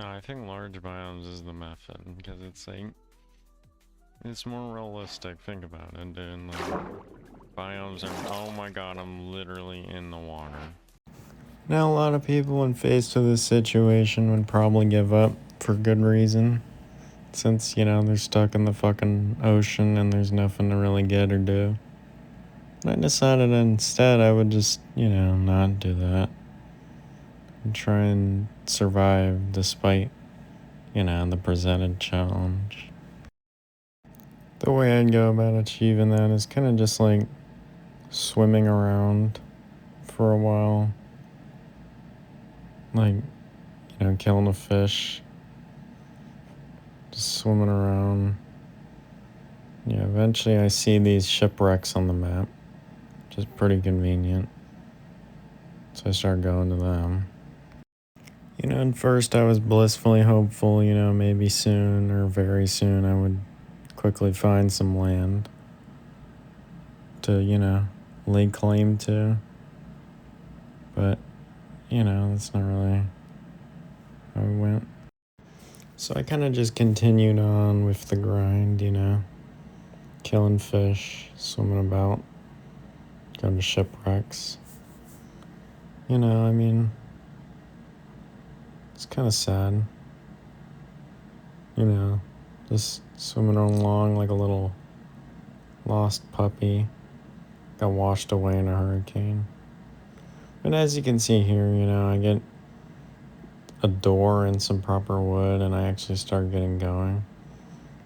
No, I think large biomes is the method, because it's like, it's more realistic. Think about it, dude. Like, biomes are, oh my god, I'm literally in the water. Now, a lot of people, when faced with this situation, would probably give up for good reason. Since, you know, they're stuck in the fucking ocean and there's nothing to really get or do. But I decided instead I would just, you know, not do that. And try and survive despite, you know, the presented challenge. The way I'd go about achieving that is kind of just like swimming around for a while. Like, you know, killing a fish. Just swimming around. Yeah, eventually I see these shipwrecks on the map, which is pretty convenient. So I start going to them. You know, at first I was blissfully hopeful, you know, maybe soon or very soon I would quickly find some land to, you know, lay claim to. But, you know, that's not really how it went. So I kind of just continued on with the grind, you know, killing fish, swimming about, going to shipwrecks. You know, I mean, it's kind of sad. You know, just swimming along like a little lost puppy, got washed away in a hurricane. But as you can see here, you know, I get a door and some proper wood and I actually start getting going.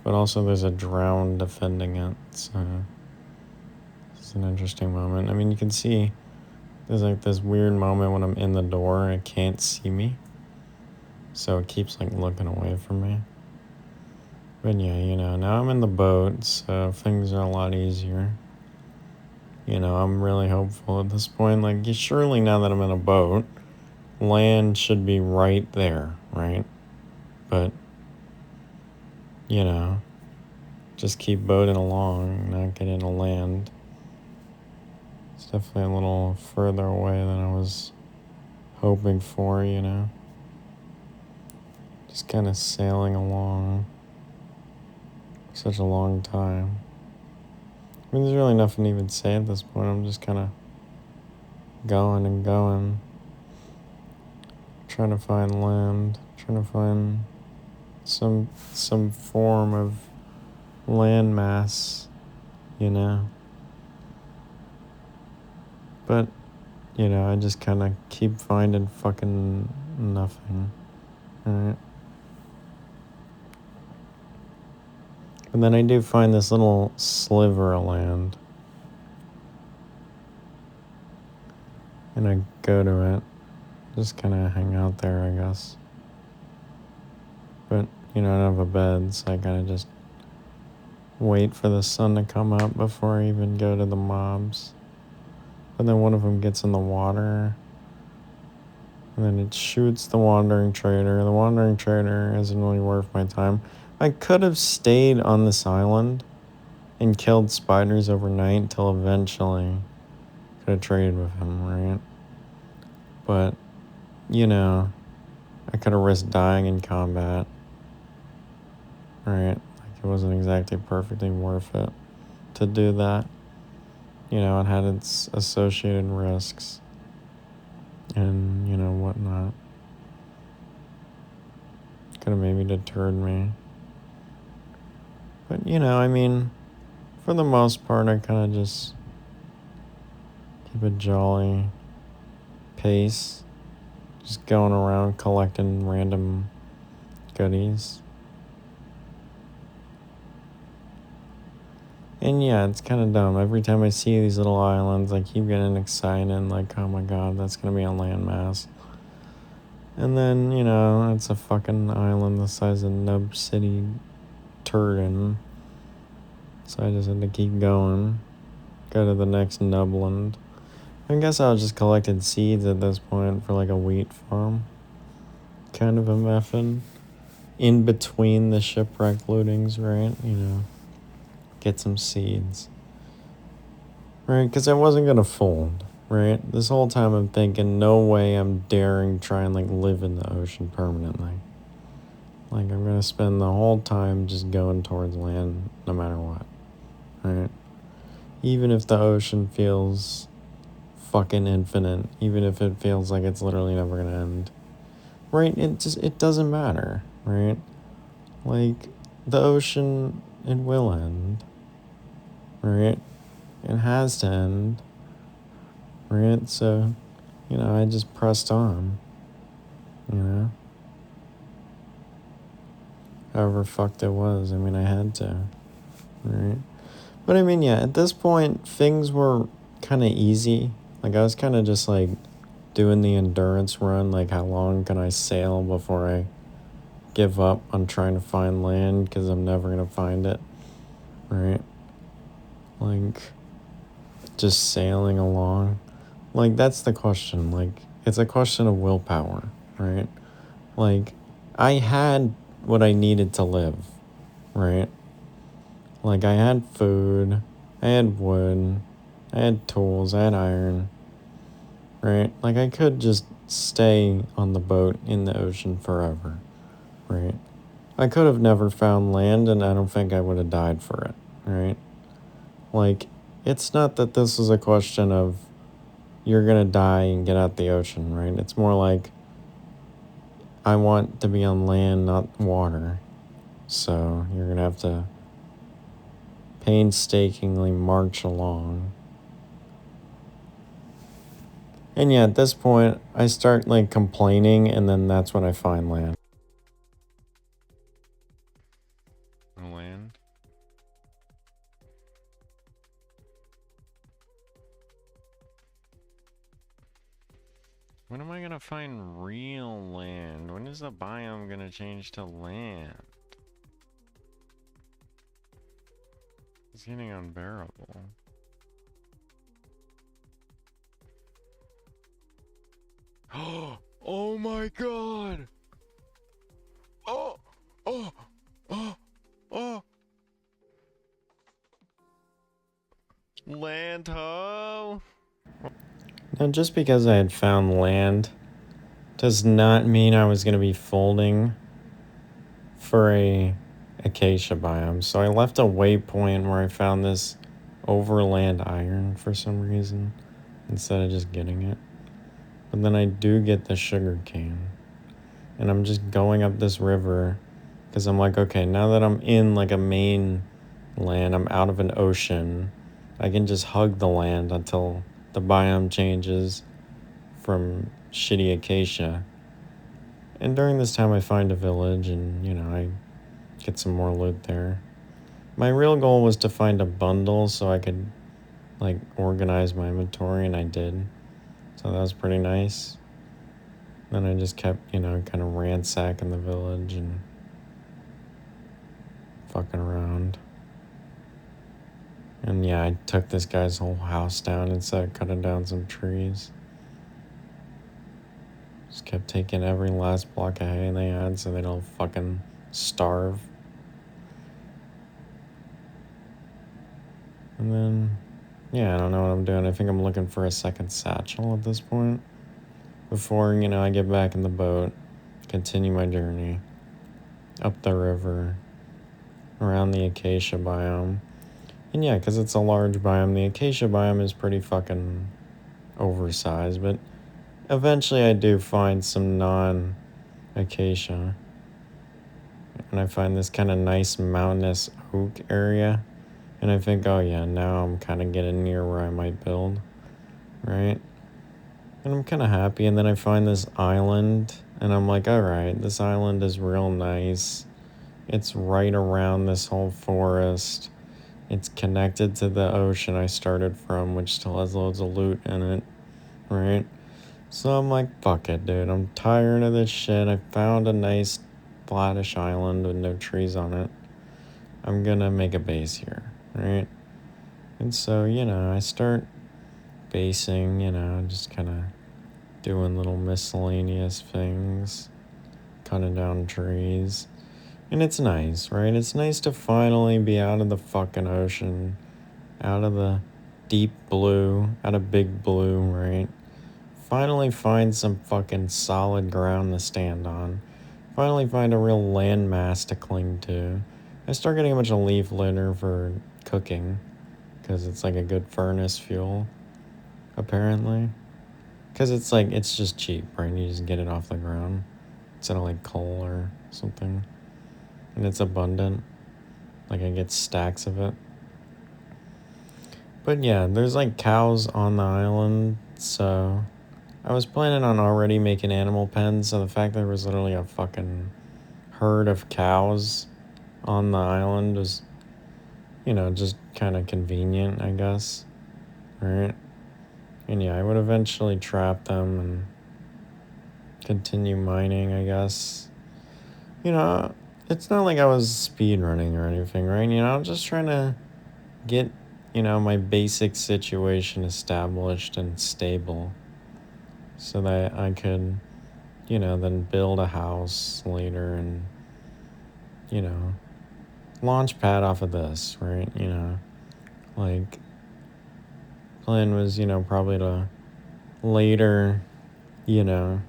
But also there's a drown defending it, so it's an interesting moment. I mean, you can see there's like this weird moment when I'm in the door and it can't see me. So it keeps like looking away from me. But yeah, you know, now I'm in the boat, so things are a lot easier. You know, I'm really hopeful at this point. Like, surely now that I'm in a boat, land should be right there, right? But, you know, just keep boating along, not getting to land. It's definitely a little further away than I was hoping for, you know? Just kind of sailing along for such a long time. I mean, there's really nothing to even say at this point. I'm just kind of going and going. Trying to find land. Trying to find some form of landmass, you know? But, you know, I just kind of keep finding fucking nothing. Alright? And then I do find this little sliver of land. And I go to it. Just kind of hang out there, I guess. But, you know, I don't have a bed, so I kind of just wait for the sun to come up before I even go to the mobs. But then one of them gets in the water. And then it shoots the wandering trader. The wandering trader isn't really worth my time. I could have stayed on this island and killed spiders overnight until eventually could have traded with him, right? But, you know, I could have risked dying in combat, right? Like, it wasn't exactly perfectly worth it to do that. You know, it had its associated risks and, you know, whatnot. Could have maybe deterred me. But, you know, I mean, for the most part, I kind of just keep a jolly pace. Just going around collecting random goodies. And yeah, it's kind of dumb. Every time I see these little islands, I keep getting excited, like, oh my god, that's going to be a landmass. And then, you know, it's a fucking island the size of Nub City Turden. So I just had to keep going. Go to the next Nubland. I guess I was just collecting seeds at this point for like a wheat farm. Kind of a method. In between the shipwreck lootings, right? You know, get some seeds. Right? Because I wasn't going to fold, right? This whole time I'm thinking, no way I'm daring try and like live in the ocean permanently. Like, I'm gonna spend the whole time just going towards land no matter what, right? Even if the ocean feels fucking infinite, even if it feels like it's literally never gonna end, right? It doesn't matter, right? Like, the ocean, it will end, right? It has to end, right? So, I just pressed on, you know? However fucked it was, I mean, I had to, right? But I mean, yeah, at this point, things were kind of easy. Like, I was kind of just like doing the endurance run, like, how long can I sail before I give up on trying to find land because I'm never going to find it, right? Like, just sailing along. Like, that's the question. Like, it's a question of willpower, right? Like, I had what I needed to live, right? Like, I had food, I had wood, I had tools, I had iron, right? Like, I could just stay on the boat in the ocean forever, right? I could have never found land, and I don't think I would have died for it, right? Like, it's not that this is a question of you're gonna die and get out the ocean, right? It's more like I want to be on land, not water. So you're gonna have to painstakingly march along. And yeah, at this point, I start like complaining, and then that's when I find land. Land? When am I gonna find real land? When is the biome gonna change to land? It's getting unbearable. Oh my god! Oh! Oh! Oh! Oh! Land ho! Now, just because I had found land does not mean I was going to be folding for a acacia biome. So I left a waypoint where I found this overland iron for some reason instead of just getting it. But then I do get the sugar cane. And I'm just going up this river because I'm like, okay, now that I'm in like a main land, I'm out of an ocean, I can just hug the land until the biome changes from shitty acacia. And during this time, I find a village and, I get some more loot there. My real goal was to find a bundle so I could, like, organize my inventory, and I did. So that was pretty nice. Then I just kept, kind of ransacking the village and fucking around. And yeah, I took this guy's whole house down instead of cutting down some trees. Just kept taking every last block of hay they had so they don't fucking starve. And then, yeah, I don't know what I'm doing. I think I'm looking for a second satchel at this point. Before, I get back in the boat, continue my journey up the river, around the acacia biome. And yeah, because it's a large biome, the acacia biome is pretty fucking oversized, but eventually I do find some non-acacia. And I find this kind of nice mountainous oak area. And I think, oh yeah, now I'm kind of getting near where I might build, right? And I'm kind of happy. And then I find this island, and I'm like, all right, this island is real nice. It's right around this whole forest. It's connected to the ocean I started from, which still has loads of loot in it, right? So I'm like, fuck it, dude. I'm tired of this shit. I found a nice flattish island with no trees on it. I'm gonna make a base here, right? And so, I start basing, just kind of doing little miscellaneous things, cutting down trees. And it's nice, right? It's nice to finally be out of the fucking ocean, out of the deep blue, out of big blue, right? Finally find some fucking solid ground to stand on. finally find a real landmass to cling to. I start getting a bunch of leaf litter for cooking, because it's like a good furnace fuel, apparently. Because it's like, it's just cheap, right? You just get it off the ground instead of like coal or something. And it's abundant. Like I get stacks of it. But yeah, there's like cows on the island, so I was planning on already making animal pens, so the fact that there was literally a fucking herd of cows on the island was, just kind of convenient, I guess. Right? And yeah, I would eventually trap them and continue mining, I guess. It's not like I was speed running or anything, right? I'm just trying to get, my basic situation established and stable so that I could, then build a house later and, launch pad off of this, right? Like, plan was, probably to later, you know,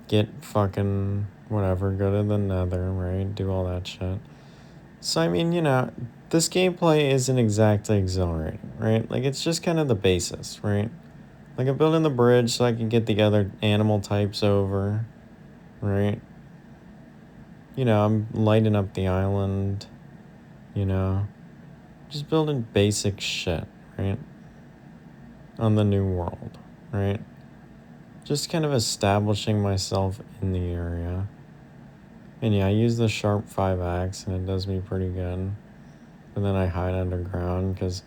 get fucking whatever, go to the nether, right? Do all that shit. So, I mean, this gameplay isn't exactly exhilarating, right? Like, it's just kind of the basis, right? Like, I'm building the bridge so I can get the other animal types over, right? I'm lighting up the island, just building basic shit, right? On the new world, right? Just kind of establishing myself in the area. And yeah, I use the sharp 5 axe and it does me pretty good. But then I hide underground because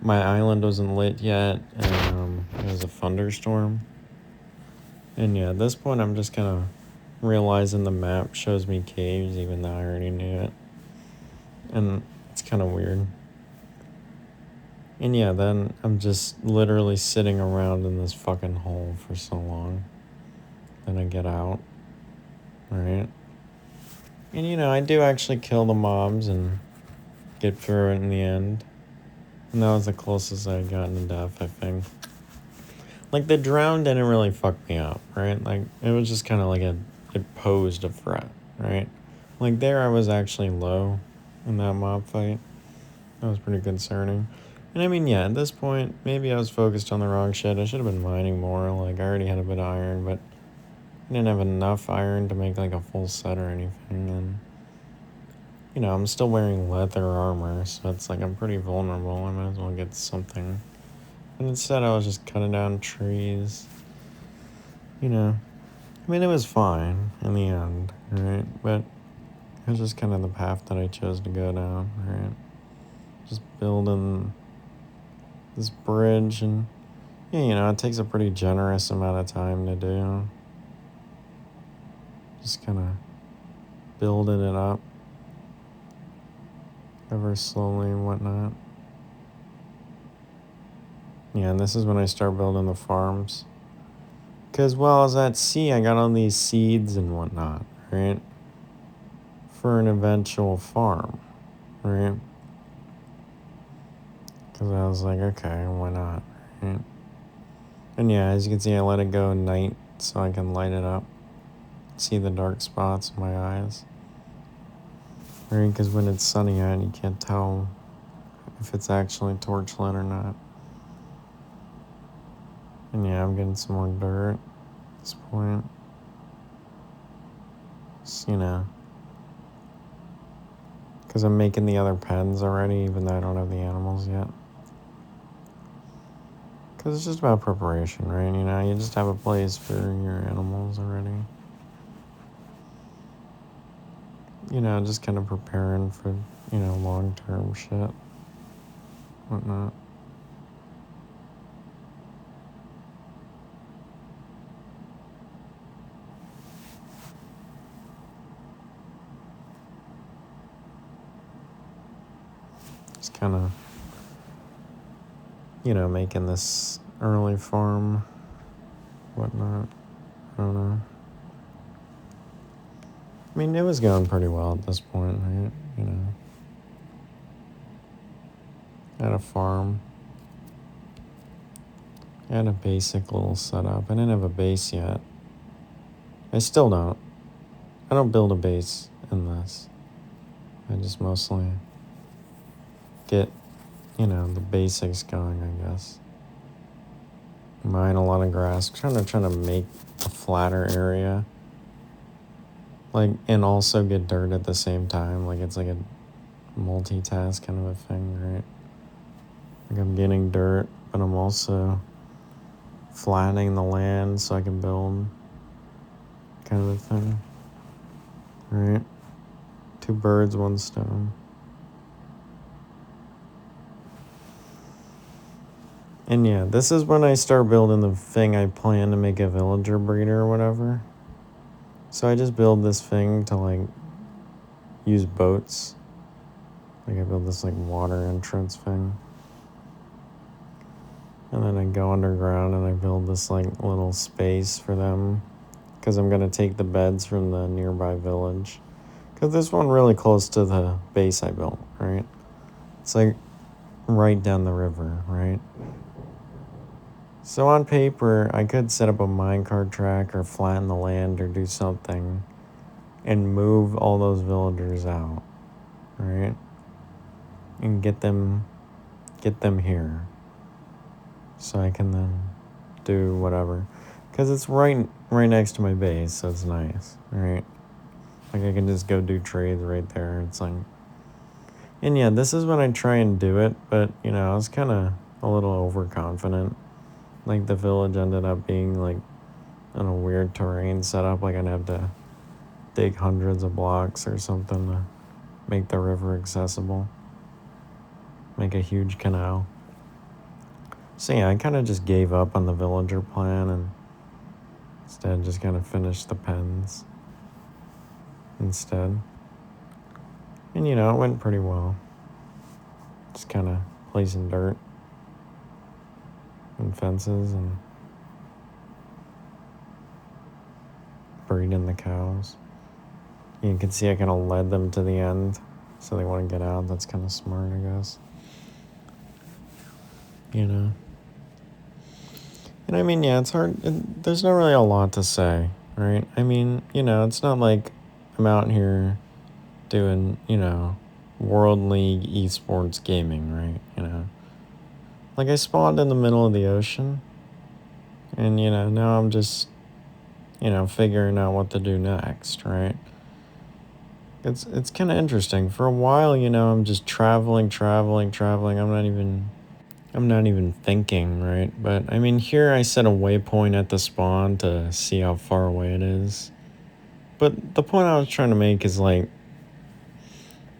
my island wasn't lit yet and it was a thunderstorm. And yeah, at this point I'm just kind of realizing the map shows me caves even though I already knew it. And it's kind of weird. And yeah, then I'm just literally sitting around in this fucking hole for so long. Then I get out, right? And I do actually kill the mobs and get through it in the end. And that was the closest I had gotten to death, I think. Like, the drown didn't really fuck me up, right? Like, it was just kind of like it posed a threat, right? Like, there I was actually low in that mob fight. That was pretty concerning. And I mean, yeah, at this point, maybe I was focused on the wrong shit. I should have been mining more. Like, I already had a bit of iron, but I didn't have enough iron to make, like, a full set or anything. And, I'm still wearing leather armor, so it's like I'm pretty vulnerable. I might as well get something. And instead, I was just cutting down trees. I mean, it was fine in the end, right? But it was just kind of the path that I chose to go down, right? Just building this bridge, and yeah, it takes a pretty generous amount of time to do. Just kind of building it up ever slowly and whatnot. Yeah, and this is when I start building the farms. Because while I was at sea, I got all these seeds and whatnot, right? For an eventual farm, right? Because I was like, okay, why not, right? And yeah, as you can see, I let it go at night so I can light it up. See the dark spots in my eyes. Right? Because when it's sunny out, you can't tell if it's actually torchlit or not. And yeah, I'm getting some more dirt at this point. Just, because I'm making the other pens already, even though I don't have the animals yet. Because it's just about preparation, right? You just have a place for your animals already. Just kind of preparing for, long-term shit, whatnot. Just kind of, making this early farm, whatnot. I don't know. I mean, it was going pretty well at this point, right? I had a farm. I had a basic little setup. I didn't have a base yet. I still don't. I don't build a base in this. I just mostly get, the basics going, I guess. Mine a lot of grass. Trying to make a flatter area. Like, and also get dirt at the same time. Like, it's like a multitask kind of a thing, right? Like, I'm getting dirt, but I'm also flattening the land so I can build, kind of a thing. Right? 2 birds, 1 stone. And yeah, this is when I start building the thing I plan to make a villager breeder or whatever. So I just build this thing to, like, use boats. Like, I build this, like, water entrance thing. And then I go underground and I build this, like, little space for them. Because I'm going to take the beds from the nearby village. Because there's one really close to the base I built, right? It's, like, right down the river, right? So on paper, I could set up a minecart track or flatten the land or do something and move all those villagers out, right? And get them here. So I can then do whatever. Because it's right next to my base, so it's nice, right? Like, I can just go do trades right there. It's like... And yeah, this is when I try and do it, but, I was kind of a little overconfident. Like, the village ended up being, like, in a weird terrain setup. Like, I'd have to dig hundreds of blocks or something to make the river accessible. Make a huge canal. So yeah, I kind of just gave up on the villager plan and instead just kind of finished the pens instead. And, it went pretty well. Just kind of placing dirt and fences and breeding the cows. You can see I kind of led them to the end, so they want to get out. That's kind of smart, I guess. And I mean, yeah, it's hard. There's not really a lot to say, right? I mean, it's not like I'm out here doing, World League esports gaming, right? Like, I spawned in the middle of the ocean, and, now I'm just, figuring out what to do next, right? It's kind of interesting. For a while, I'm just traveling. I'm not even thinking, right? But I mean, here I set a waypoint at the spawn to see how far away it is. But the point I was trying to make is, like,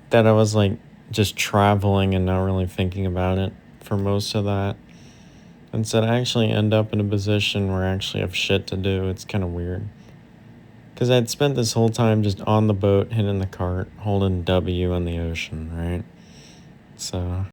that I was, like, just traveling and not really thinking about it for most of that. Instead, I actually end up in a position where I actually have shit to do. It's kind of weird. Because I'd spent this whole time just on the boat, hitting the cart, holding W in the ocean, right? So